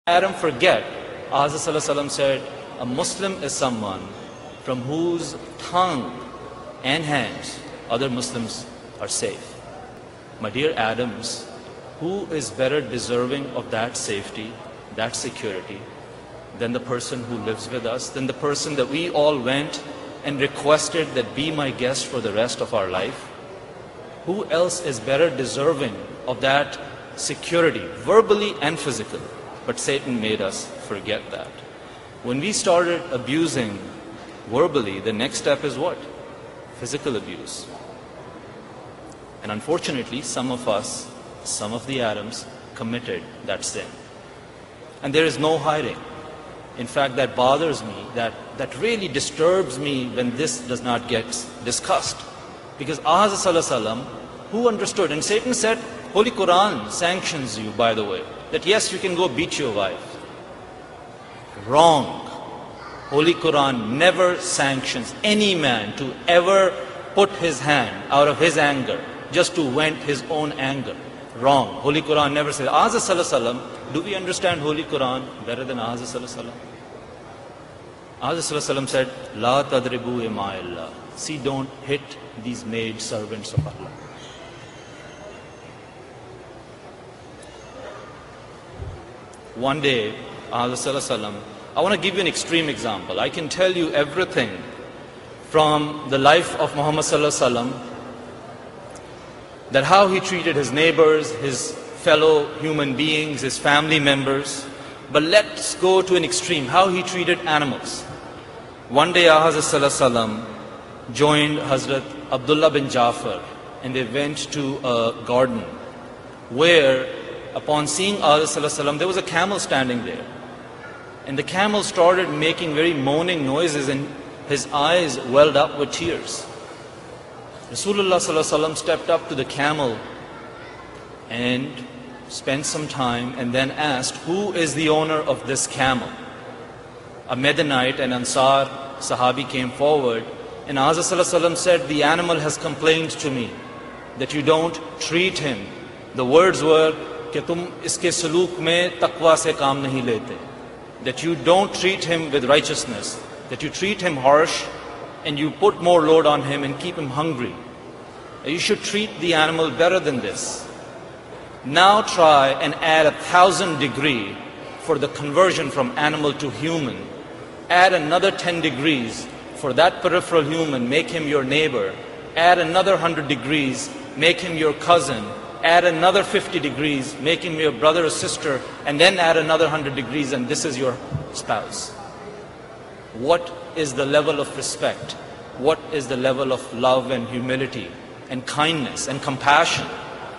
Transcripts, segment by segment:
Adam forget, Prophet said, a Muslim is someone from whose tongue and hands other Muslims are safe. My dear Adams, who is better deserving of that safety, that security, than the person who lives with us, than the person that we all went and requested that be my guest for the rest of our life? Who else is better deserving of that security, verbally and physically? But Satan made us forget that. When we started abusing verbally, the next step is what? Physical abuse. And unfortunately, some of us, some of the Adams, committed that sin. And there is no hiding. In fact, that bothers me, that really disturbs me when this does not get discussed. Because Prophet, who understood, and Satan said, Holy Quran sanctions you, by the way, that yes, you can go beat your wife. Wrong. Holy Quran never sanctions any man to ever put his hand out of his anger just to vent his own anger. Wrong. Holy Quran never says. Prophet, do we understand Holy Quran better than Prophet? Prophet said, La tadribu ima'illah. See, don't hit these maid servants of Allah. One day, Prophet, I want to give you an extreme example. I can tell you everything from the life of Muhammad that how he treated his neighbors, his fellow human beings, his family members. But let's go to an extreme, how he treated animals. One day, Prophet joined Hazrat Abdullah bin Jafar, and they went to a garden where, upon seeing Prophet, there was a camel standing there. And the camel started making very moaning noises, and his eyes welled up with tears. Rasulullah stepped up to the camel and spent some time and then asked, who is the owner of this camel? A Medinite and Ansar Sahabi came forward, and Prophet said, the animal has complained to me that you don't treat him. The words were, कि तुम इसके सलूक में तकवा से काम नहीं लेते, that you don't treat him with righteousness, that you treat him harsh and you put more load on him and keep him hungry. You should treat the animal better than this. Now try and add 1,000 degrees for the conversion from animal to human. Add another 10 degrees for that peripheral human, make him your neighbor. Add another 100 degrees, make him your cousin. Add another 50 degrees, make him your brother or sister, and then add another 100 degrees, and this is your spouse. What is the level of respect? What is the level of love and humility and kindness and compassion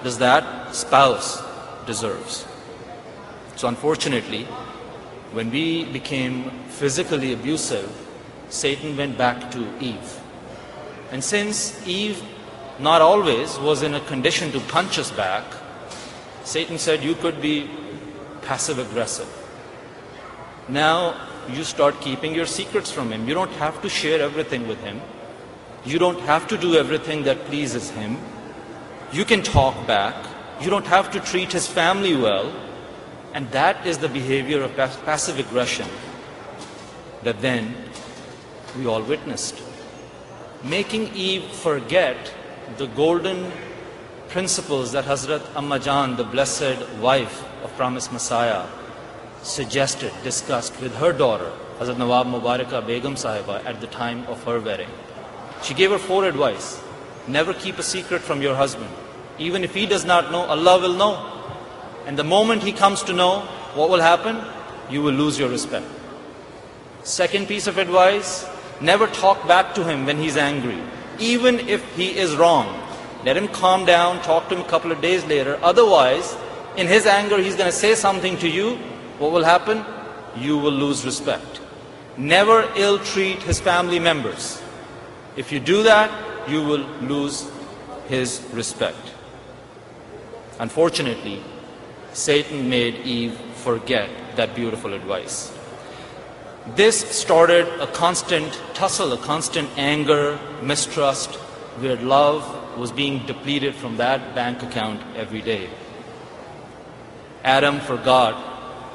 does that spouse deserves? So unfortunately, when we became physically abusive, Satan went back to Eve. And since Eve not always was in a condition to punch us back, Satan said you could be passive aggressive. Now you start keeping your secrets from him. You don't have to share everything with him. You don't have to do everything that pleases him. You can talk back. You don't have to treat his family well. And that is the behavior of passive aggression that then we all witnessed. Making Eve forget the golden principles that Hazrat Amma Jan, the blessed wife of promised Messiah, suggested, discussed with her daughter, Hazrat Nawab Mubarakah Begum Sahiba, at the time of her wedding. She gave her 4 advice. Never keep a secret from your husband. Even if he does not know, Allah will know. And the moment he comes to know, what will happen? You will lose your respect. Second piece of advice, never talk back to him when he's angry. Even if he is wrong, let him calm down, talk to him a couple of days later. Otherwise, in his anger, he's going to say something to you. What will happen? You will lose respect. Never ill-treat his family members. If you do that, you will lose his respect. Unfortunately, Satan made Eve forget that beautiful advice. This started a constant tussle, a constant anger, mistrust, where love was being depleted from that bank account every day. Adam forgot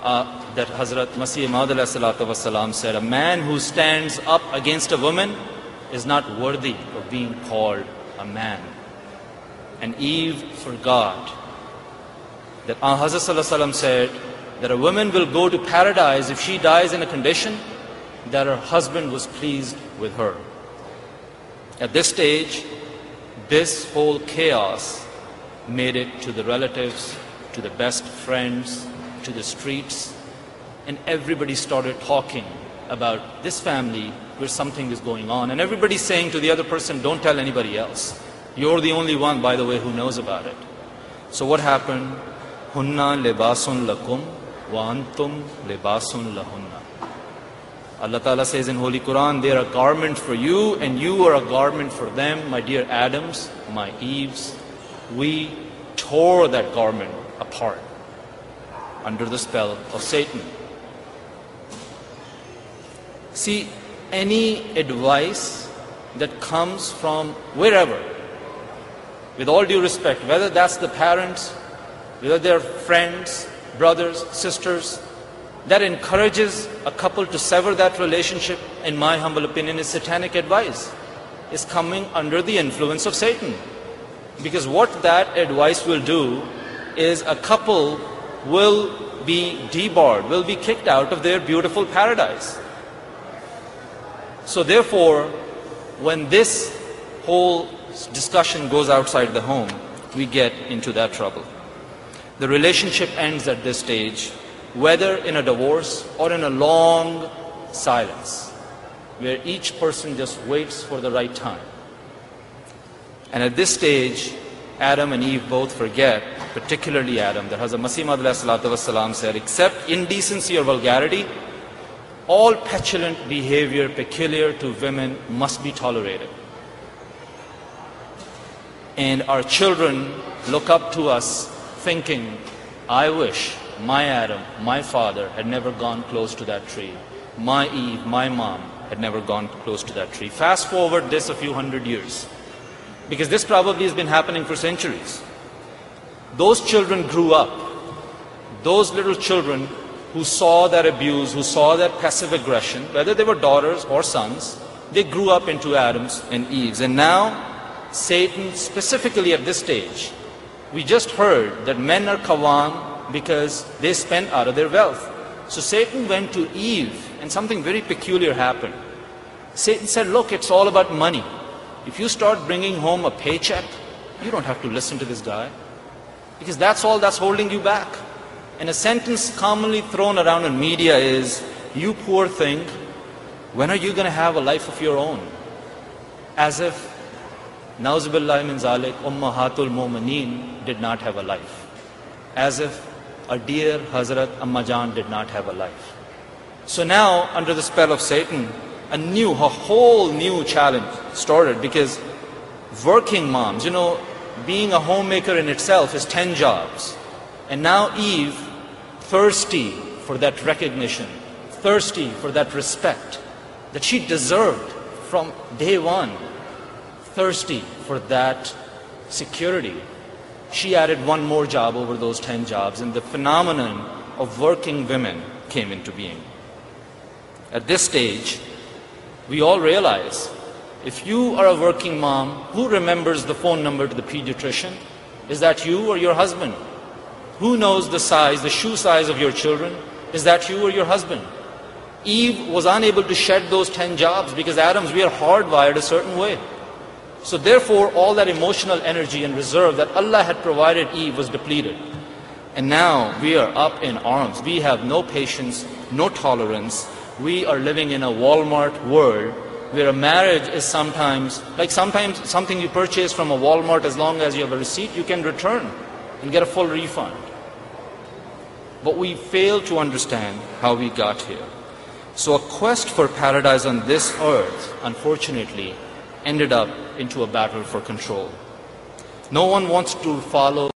that Hazrat Masih Maud said, a man who stands up against a woman is not worthy of being called a man. And Eve forgot that Hazrat said that a woman will go to paradise if she dies in a condition that her husband was pleased with her. At this stage, this whole chaos made it to the relatives, to the best friends, to the streets, and everybody started talking about this family where something is going on. And everybody's saying to the other person, don't tell anybody else. You're the only one, by the way, who knows about it. So what happened? Hunna libasun lakum wa antum libasun lahunna. Allah Ta'ala says in Holy Quran, they are a garment for you and you are a garment for them. My dear Adams, my Eves, we tore that garment apart under the spell of Satan. See, any advice that comes from wherever, with all due respect, whether that's the parents, whether they're friends, brothers, sisters, that encourages a couple to sever that relationship, in my humble opinion, is satanic advice. Is coming under the influence of Satan. Because what that advice will do is a couple will be debarred, will be kicked out of their beautiful paradise. So therefore, when this whole discussion goes outside the home, we get into that trouble. The relationship ends at this stage, whether in a divorce or in a long silence, where each person just waits for the right time. And at this stage, Adam and Eve both forget, particularly Adam, that Hazrat Masih Maud said, except indecency or vulgarity, all petulant behavior peculiar to women must be tolerated. And our children look up to us thinking, I wish my Adam, my father, had never gone close to that tree. My Eve, my mom, had never gone close to that tree. Fast forward this a few hundred years, because this probably has been happening for centuries. Those children grew up. Those little children who saw that abuse, who saw that passive aggression, whether they were daughters or sons, they grew up into Adams and Eves. And now, Satan, specifically at this stage, we just heard that men are kawan because they spend out of their wealth. So Satan went to Eve, and something very peculiar happened. Satan said, look, it's all about money. If you start bringing home a paycheck, you don't have to listen to this guy, because that's all that's holding you back. And a sentence commonly thrown around in media is, you poor thing, when are you going to have a life of your own? As if, Nauzubillah min zalik, Ummahatul Mu'mineen did not have a life. As if our dear Hazrat Amma Jan did not have a life. So now, under the spell of Satan, a whole new challenge started, because working moms, being a homemaker in itself is 10 jobs. And now Eve, thirsty for that recognition, thirsty for that respect that she deserved from day one, thirsty for that security, she added one more job over those 10 jobs, and the phenomenon of working women came into being. At this stage, we all realize, if you are a working mom, who remembers the phone number to the pediatrician? Is that you or your husband? Who knows the size, the shoe size of your children? Is that you or your husband? Eve was unable to shed those 10 jobs because Adams, we are hardwired a certain way. So therefore, all that emotional energy and reserve that Allah had provided Eve was depleted. And now we are up in arms. We have no patience, no tolerance. We are living in a Walmart world where a marriage is sometimes something you purchase from a Walmart, as long as you have a receipt, you can return and get a full refund. But we fail to understand how we got here. So a quest for paradise on this earth, unfortunately, ended up into a battle for control. No one wants to follow